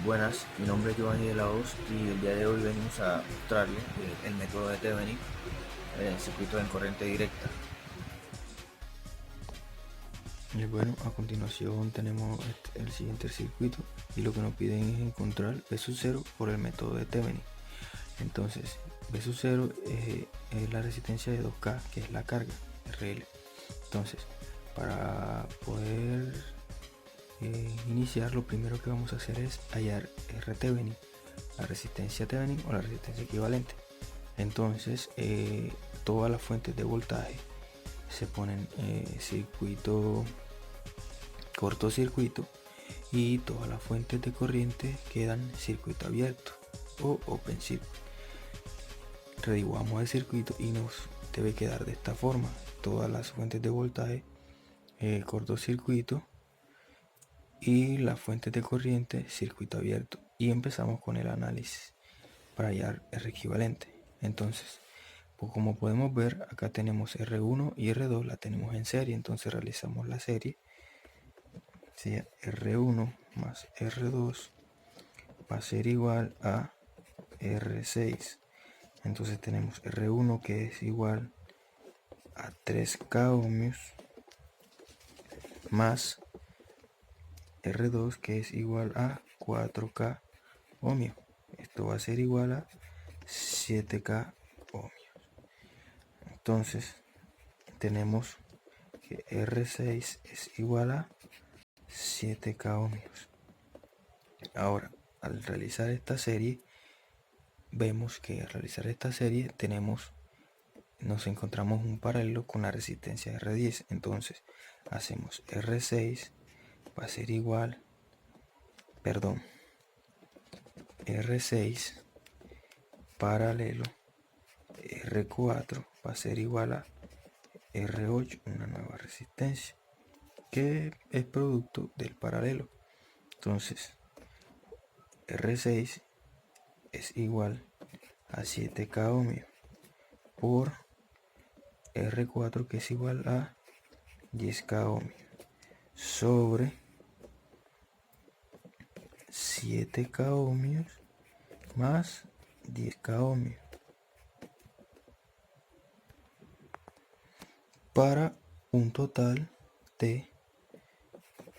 Buenas, mi nombre es Giovanni de la Hoz y el día de hoy venimos a mostrarle el método de Thevenin en el circuito en corriente directa. Bueno, a continuación tenemos el siguiente circuito y lo que nos piden es encontrar V sub 0 por el método de Thevenin. Entonces, V sub 0 es la resistencia de 2K, que es la carga RL. Entonces, para poder iniciar, lo primero que vamos a hacer es hallar R Thevenin, la resistencia Thevenin o la resistencia equivalente. Entonces, todas las fuentes de voltaje se ponen circuito cortocircuito y todas las fuentes de corriente quedan circuito abierto o open circuit. Redibujamos el circuito y nos debe quedar de esta forma: todas las fuentes de voltaje cortocircuito y las fuentes de corriente circuito abierto, y empezamos con el análisis para hallar R equivalente. Entonces, pues como podemos ver, acá tenemos R1 y R2, la tenemos en serie, entonces realizamos la serie. R1 más R2 va a ser igual a R6. Entonces tenemos R1 que es igual a 3K ohmios más R2 que es igual a 4K ohmios. Esto va a ser igual a 7K ohmios. Entonces tenemos que R6 es igual a 7K ohmios. Ahora, al realizar esta serie, vemos que al realizar esta serie nos encontramos un paralelo con la resistencia R10. Entonces hacemos R6 va a ser igual, R6 paralelo R4 va a ser igual a R8, una nueva resistencia que es producto del paralelo. Entonces R6 es igual a 7K ohmios por R4, que es igual a 10K ohmios, sobre 7K ohmios más 10K ohmios, para un total de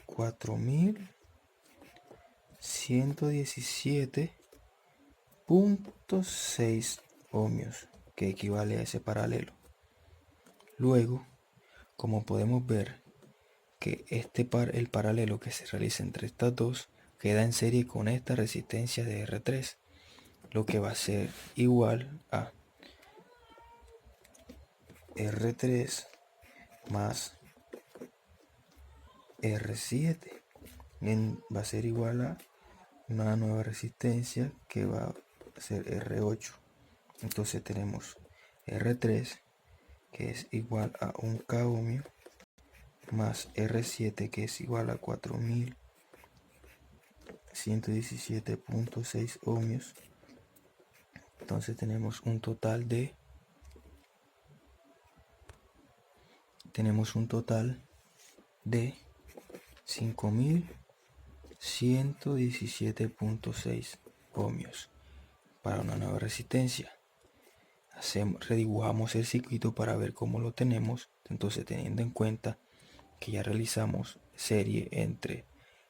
4117.6 ohmios, que equivale a ese paralelo. Luego, como podemos ver que el paralelo que se realiza entre estas dos queda en serie con esta resistencia de R3, lo que va a ser igual a R3 más R7, va a ser igual a una nueva resistencia que va a ser R8. Entonces tenemos R3 que es igual a 1K ohmio más R7 que es igual a 4117.6 ohmios. Entonces tenemos un total de 5117.6 ohmios para una nueva resistencia. Redibujamos el circuito para ver cómo lo tenemos. Entonces, teniendo en cuenta que ya realizamos serie entre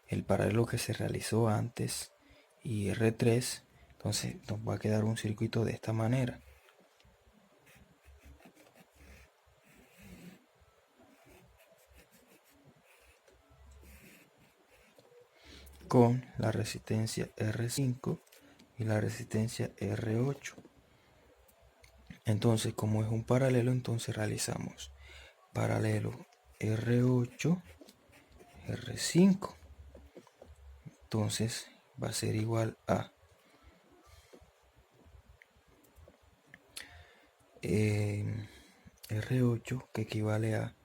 el paralelo que se realizó antes y R3, entonces nos va a quedar un circuito de esta manera. Con la resistencia R5 y la resistencia R8. Entonces, como es un paralelo, entonces realizamos paralelo R8, R5. Entonces va a ser igual a R8, que equivale a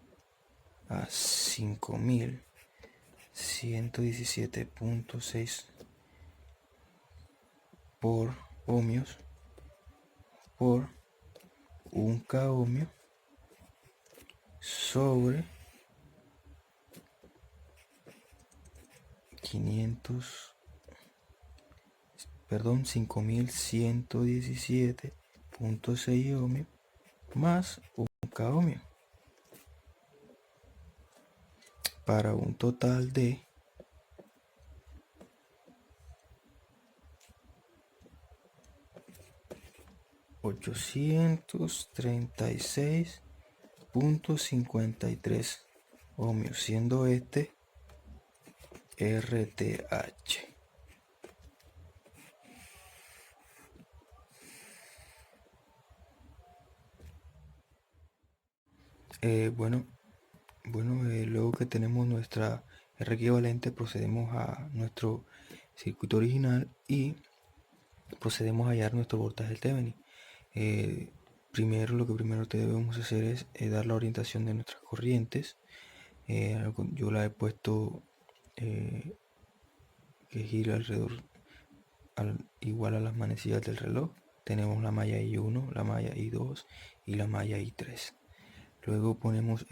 5117.6 por ohmios por 1K ohmio sobre 500 perdón, 5117.6 ohmios más 1K ohmio, para un total de 836.53 ohmios, siendo este RTH. Luego que tenemos nuestra R equivalente, procedemos a nuestro circuito original y procedemos a hallar nuestro voltaje Thevenin. Lo que primero debemos hacer es dar la orientación de nuestras corrientes. Yo la he puesto que gira alrededor igual a las manecillas del reloj. Tenemos la malla I1, la malla I2 y la malla I3. Luego ponemos,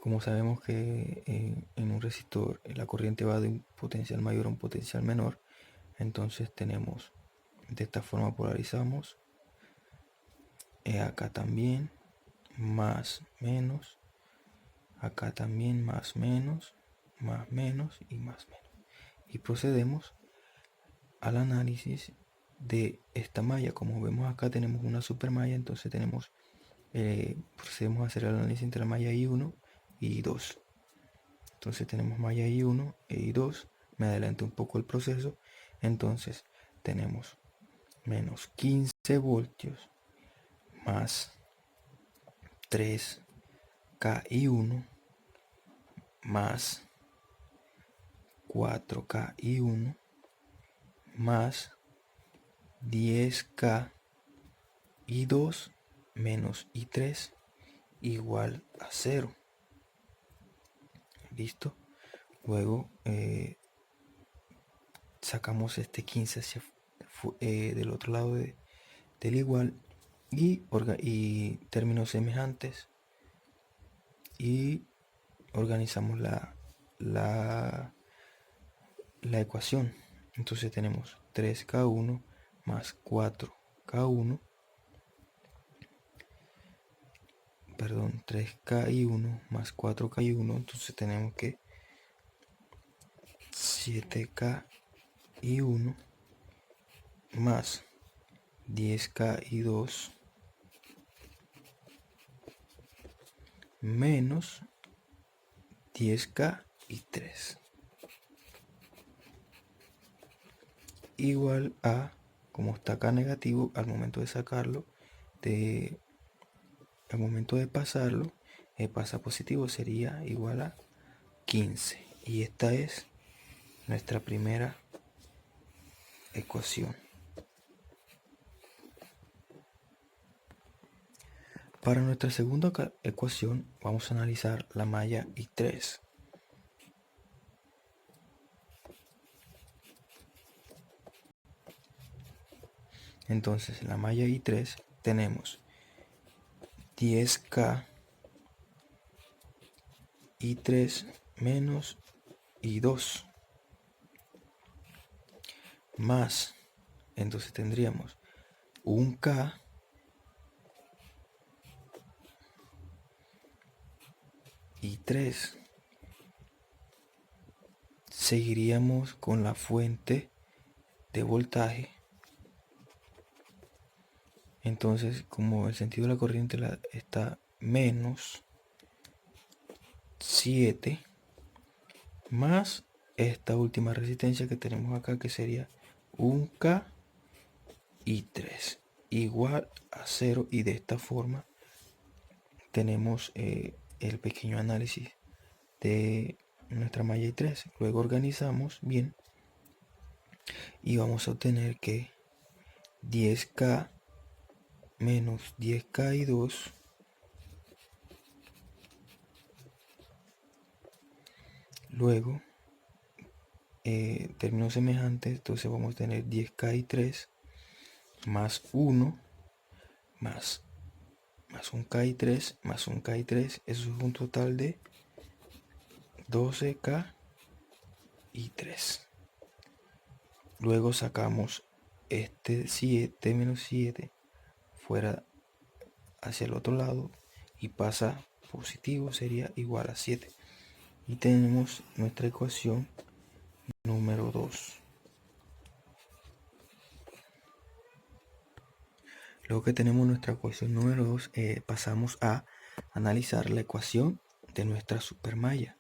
como sabemos que en un resistor la corriente va de un potencial mayor a un potencial menor, entonces tenemos, de esta forma polarizamos, acá también, más, menos, acá también más, menos y más, menos. Y procedemos al análisis de esta malla. Como vemos acá tenemos una super malla, entonces procedemos a hacer el análisis entre la malla I1 y I2. Entonces tenemos malla I1 e I2. Me adelanté un poco el proceso. Entonces tenemos menos 15 voltios más 3K I1 más 4K I1 más 10K I2 menos I3 igual a 0. Listo. Luego sacamos este 15 del otro lado del igual y términos semejantes, y organizamos la ecuación. Entonces tenemos 3K1 más 4K1, perdón, 3K1 más 4K1, entonces tenemos que 7K1 más 10K2 menos 10K3 igual a, como está acá negativo, al momento de sacarlo, al momento de pasarlo, pasa positivo, sería igual a 15. Y esta es nuestra primera ecuación. Para nuestra segunda ecuación vamos a analizar la malla I3. Entonces, en la malla I3 tenemos 10K I3 menos I2 más, entonces tendríamos 1K I3. Seguiríamos con la fuente de voltaje. Entonces, como el sentido de la corriente está menos 7 más esta última resistencia que tenemos acá, que sería 1K I3 igual a 0, y de esta forma tenemos el pequeño análisis de nuestra malla I3. Luego organizamos bien y vamos a obtener que 10K menos 10K2 luego términos semejantes, entonces vamos a tener 10K3 más 1 más un K3 más un K3, eso es un total de 12K3. Luego sacamos este 7 menos 7 fuera hacia el otro lado y pasa positivo, sería igual a 7. Y tenemos nuestra ecuación número 2. Luego que tenemos nuestra ecuación número 2, pasamos a analizar la ecuación de nuestra supermalla.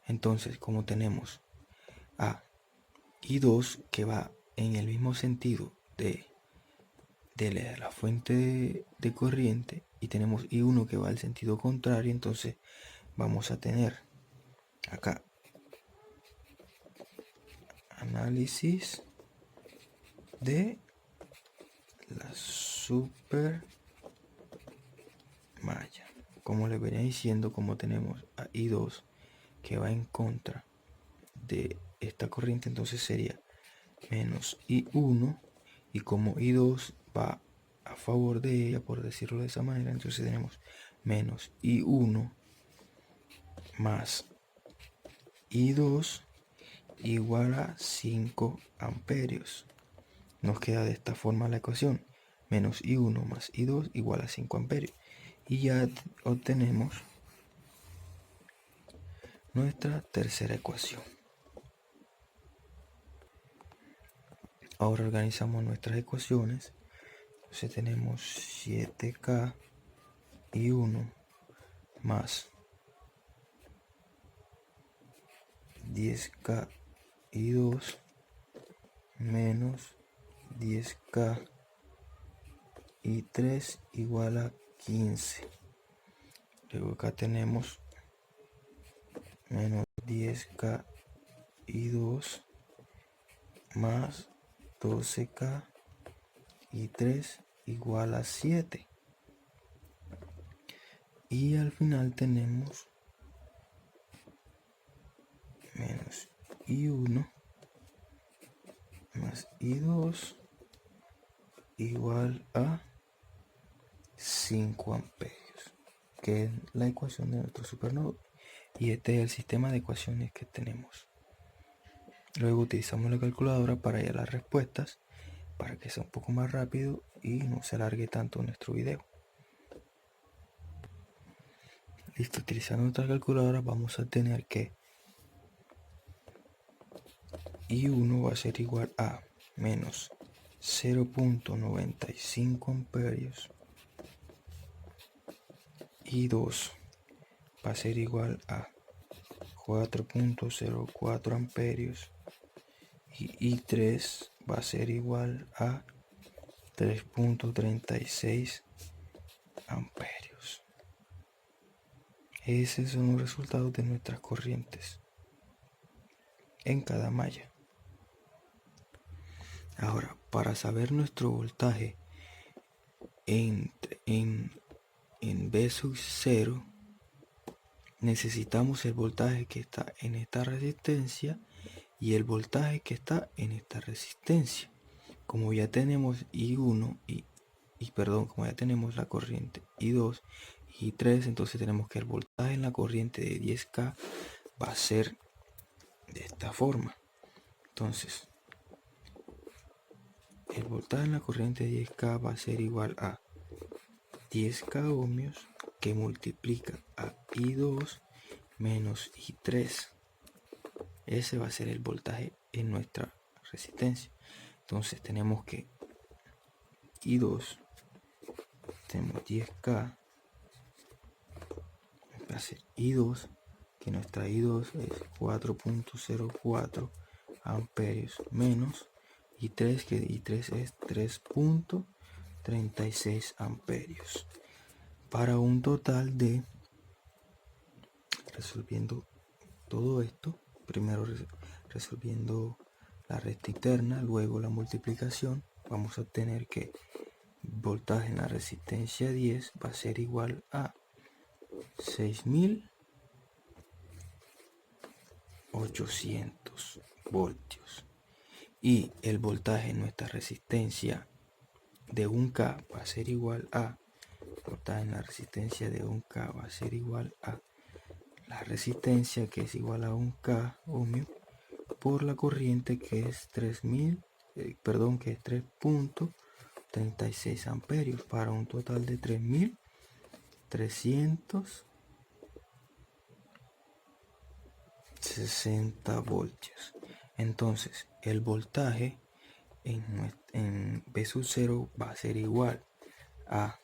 Entonces, como tenemos a I2 que va en el mismo sentido de la fuente de corriente, y tenemos I1 que va al sentido contrario, entonces vamos a tener acá análisis de la supermalla. Como les venía diciendo, como tenemos a I2 que va en contra de esta corriente, entonces sería menos I1, y como I2 va a favor de ella, por decirlo de esa manera, entonces tenemos menos I1 más I2 igual a 5 amperios. Nos queda de esta forma la ecuación: menos I1 más I2 igual a 5 amperios. Y ya obtenemos nuestra tercera ecuación. Ahora organizamos nuestras ecuaciones. Entonces tenemos 7K I1 más 10K I2 menos 10K I3 igual a 15. Luego acá tenemos menos 10K I2 más 12K I3 igual a 7. Y al final tenemos menos I1 más I2 igual a 5 amperios, que es la ecuación de nuestro supernodo. Y este es el sistema de ecuaciones que tenemos. Luego utilizamos la calculadora para hallar las respuestas, para que sea un poco más rápido y no se alargue tanto nuestro video. Listo, utilizando nuestra calculadora vamos a tener que I1 va a ser igual a menos 0.95 amperios. I2 va a ser igual a 4.04 amperios. Y I3 va a ser igual a 3.36 amperios. Esos son los resultados de nuestras corrientes en cada malla. Ahora, para saber nuestro voltaje en V sub 0, necesitamos el voltaje que está en esta resistencia y el voltaje que está en esta resistencia. Como ya tenemos I1 como ya tenemos la corriente I2 y I3, entonces tenemos que el voltaje en la corriente de 10K va a ser de esta forma. Entonces, el voltaje en la corriente de 10K va a ser igual a 10K ohmios que multiplica a I2 menos I3. Ese va a ser el voltaje en nuestra resistencia. Entonces tenemos que I2, tenemos 10K, va a ser I2, que nuestra I2 es 4.04 amperios, menos I3, que I3 es 3.36 amperios, para un total de, resolviendo todo esto, primero resolviendo la recta interna, luego la multiplicación, vamos a obtener que voltaje en la resistencia 10 va a ser igual a 6.800 voltios, y el voltaje en nuestra resistencia de 1K va a ser igual a, voltaje en la resistencia de 1K va a ser igual a la resistencia, que es igual a 1K ohmio, por la corriente, que es que es 3.36 amperios para un total de 3.360 voltios. Entonces el voltaje en V sub 0 va a ser igual a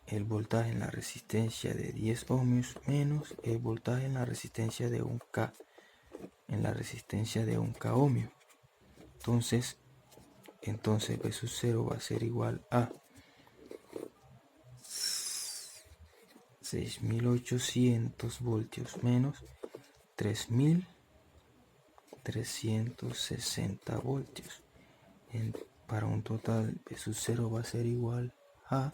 el voltaje en la resistencia de 10 ohmios menos el voltaje en la resistencia de 1K ohmio. Entonces V sub 0 va a ser igual a 6.800 voltios menos 3.360 voltios. Para un total V sub 0 va a ser igual a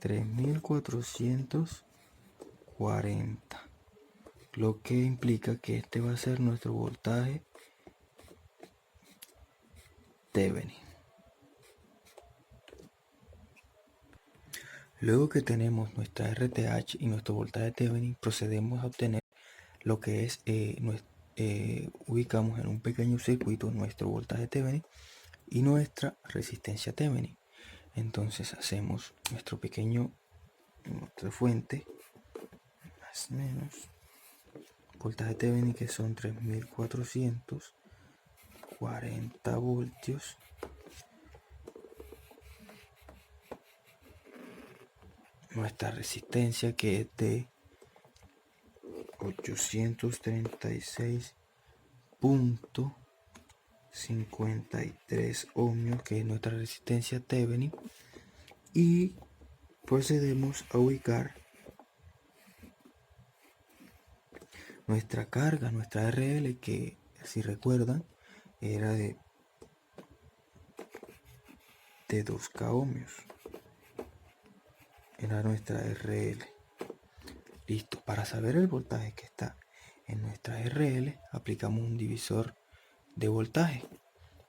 3.440, lo que implica que este va a ser nuestro voltaje Thevenin. Luego que tenemos nuestra RTH y nuestro voltaje Thevenin, procedemos a obtener lo que es ubicamos en un pequeño circuito nuestro voltaje Thevenin y nuestra resistencia Thevenin. Entonces hacemos nuestra fuente más o menos voltaje Thevenin, que son 3.440 voltios, nuestra resistencia, que es de 836.53 ohmios, que es nuestra resistencia Thevenin, y procedemos a ubicar nuestra carga, nuestra RL, que si recuerdan era de 2K ohmios, era nuestra RL. Listo, para saber el voltaje que está en nuestra RL aplicamos un divisor de voltaje.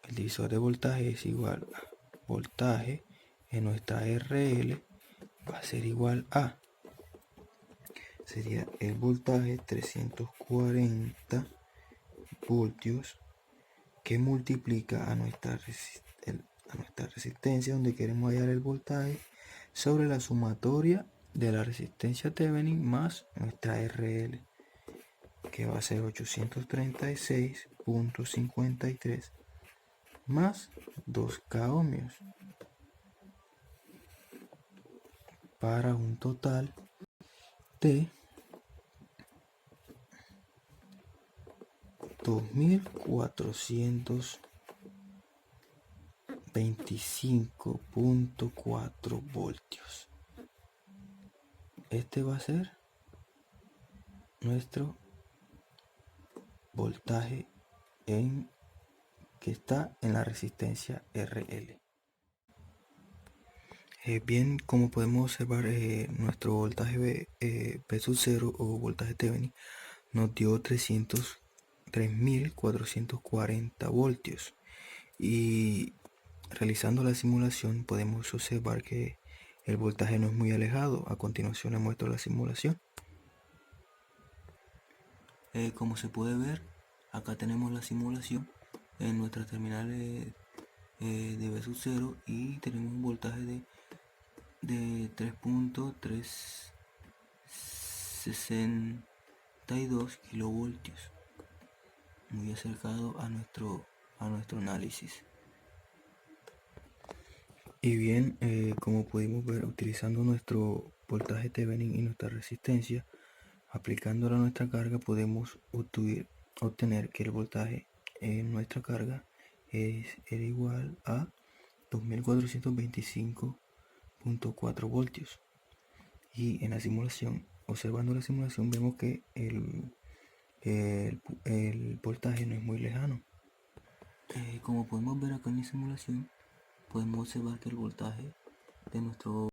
El divisor de voltaje es igual a voltaje en nuestra RL va a ser igual a, sería el voltaje 340 voltios que multiplica a nuestra resistencia, donde queremos hallar el voltaje, sobre la sumatoria de la resistencia Thevenin más nuestra RL, que va a ser 836.53 más 2K ohmios, para un total de 2.425.4 voltios. Este va a ser nuestro voltaje que está en la resistencia RL. Bien, como podemos observar, nuestro voltaje V sub 0 o voltaje Thevenin nos dio 3.440 voltios, y realizando la simulación podemos observar que el voltaje no es muy alejado. A continuación les muestro la simulación. Como se puede ver, acá tenemos la simulación en nuestras terminales de V sub 0 y tenemos un voltaje de 3.362 kilovoltios, muy acercado a nuestro análisis. Y bien, como pudimos ver, utilizando nuestro voltaje Thevenin y nuestra resistencia, aplicándola a nuestra carga, podemos obtener que el voltaje en nuestra carga era igual a 2.425.4 voltios. Y en la simulación, observando la simulación, vemos que el voltaje no es muy lejano. Como podemos ver acá en la simulación, podemos observar que el voltaje de nuestro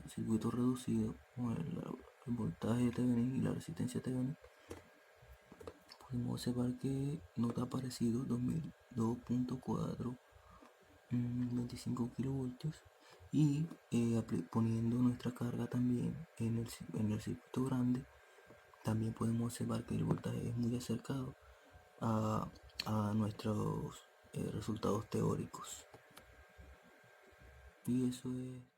circuito reducido, con el voltaje Thevenin y la resistencia Thevenin, podemos observar que nos da parecido 2.425 kilovoltios, y poniendo nuestra carga también en el circuito grande, también podemos observar que el voltaje es muy acercado a, a nuestros resultados teóricos. Y eso es